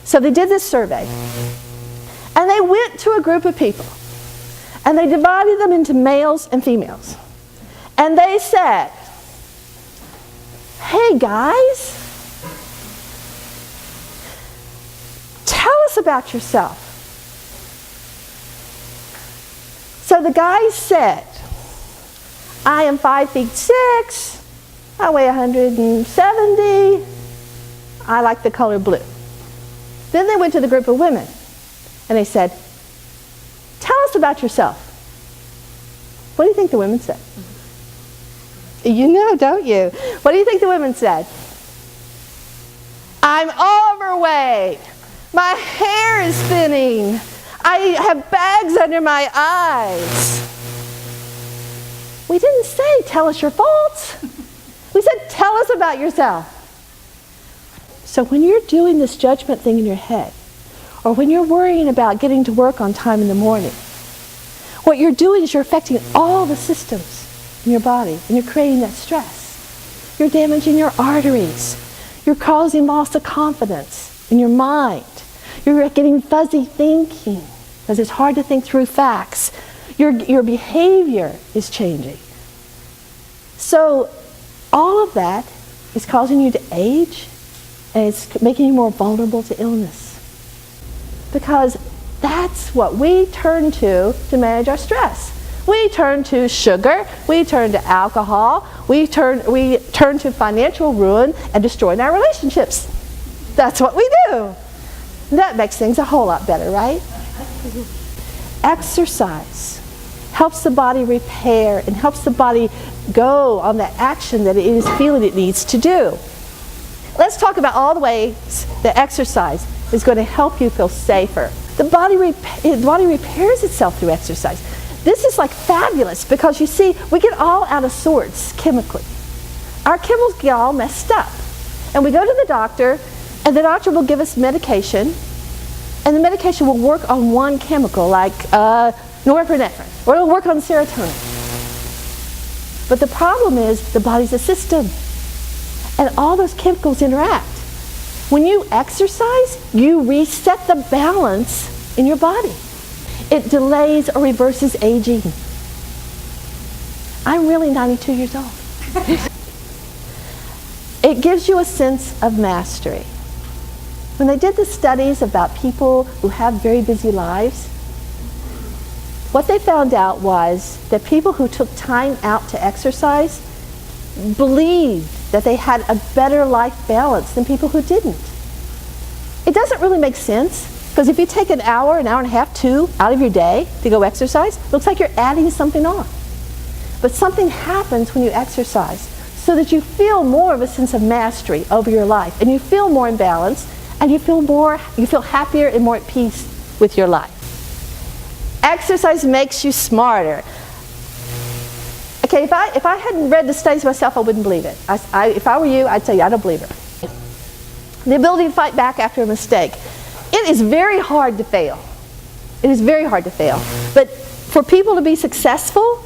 So they did this survey. And they went to a group of people. And they divided them into males and females. And they said, hey guys, tell us about yourself. So the guys said, I am 5'6", I weigh 170, I like the color blue. Then they went to the group of women and they said, tell us about yourself. What do you think the women said? You know, don't you? What do you think the women said? I'm overweight. My hair is thinning. I have bags under my eyes. We didn't say, tell us your faults. We said, tell us about yourself. So when you're doing this judgment thing in your head, or when you're worrying about getting to work on time in the morning, what you're doing is you're affecting all the systems in your body, and you're creating that stress. You're damaging your arteries. You're causing loss of confidence in your mind. You're getting fuzzy thinking, because it's hard to think through facts. Your behavior is changing. So all of that is causing you to age, and it's making you more vulnerable to illness. Because that's what we turn to manage our stress. We turn to sugar, we turn to alcohol, we turn to financial ruin and destroying our relationships. That's what we do. That makes things a whole lot better, right? Exercise helps the body repair and helps the body go on the action that it is feeling it needs to do. Let's talk about all the ways that exercise is going to help you feel safer. The body repairs itself through exercise. This is like fabulous because you see, we get all out of sorts chemically. Our chemicals get all messed up. And we go to the doctor, and the doctor will give us medication, and the medication will work on one chemical like norepinephrine, or it'll work on serotonin. But the problem is the body's a system, and all those chemicals interact. When you exercise, you reset the balance in your body. It delays or reverses aging. I'm really 92 years old. It gives you a sense of mastery. When they did the studies about people who have very busy lives, what they found out was that people who took time out to exercise believed that they had a better life balance than people who didn't. It doesn't really make sense, because if you take an hour and a half, 2 out of your day to go exercise, it looks like you're adding something on. But something happens when you exercise so that you feel more of a sense of mastery over your life, and you feel more in balance, and you feel happier and more at peace with your life. Exercise makes you smarter. Okay, if I hadn't read the studies myself, I wouldn't believe it. If I were you, I'd tell you I don't believe it. The ability to fight back after a mistake. It is very hard to fail. It is very hard to fail. But for people to be successful,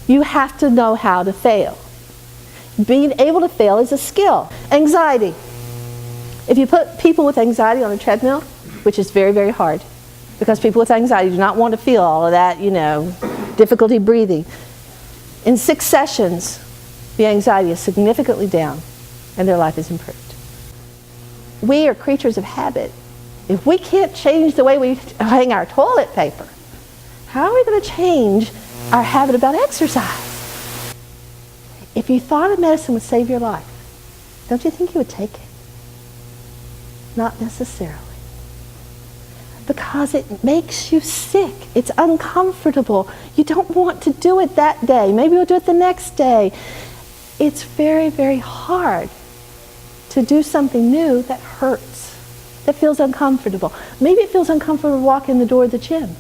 you have to know how to fail. Being able to fail is a skill. Anxiety. If you put people with anxiety on a treadmill, which is very, very hard, because people with anxiety do not want to feel all of that, difficulty breathing. In 6 sessions, the anxiety is significantly down, and their life is improved. We are creatures of habit. If we can't change the way we hang our toilet paper, how are we going to change our habit about exercise? If you thought a medicine would save your life, don't you think you would take it? Not necessarily. Because it makes you sick. It's uncomfortable. You don't want to do it that day. Maybe you'll do it the next day. It's very, very hard to do something new that hurts, that feels uncomfortable. Maybe it feels uncomfortable to walk in the door of the gym.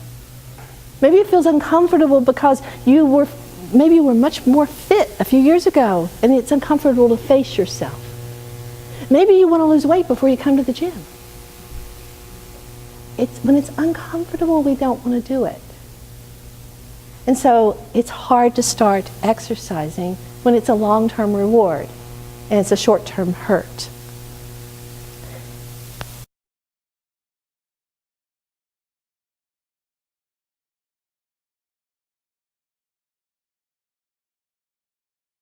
Maybe it feels uncomfortable because you were much more fit a few years ago, and it's uncomfortable to face yourself. Maybe you want to lose weight before you come to the gym. When it's uncomfortable, we don't want to do it. And so it's hard to start exercising when it's a long-term reward and it's a short-term hurt.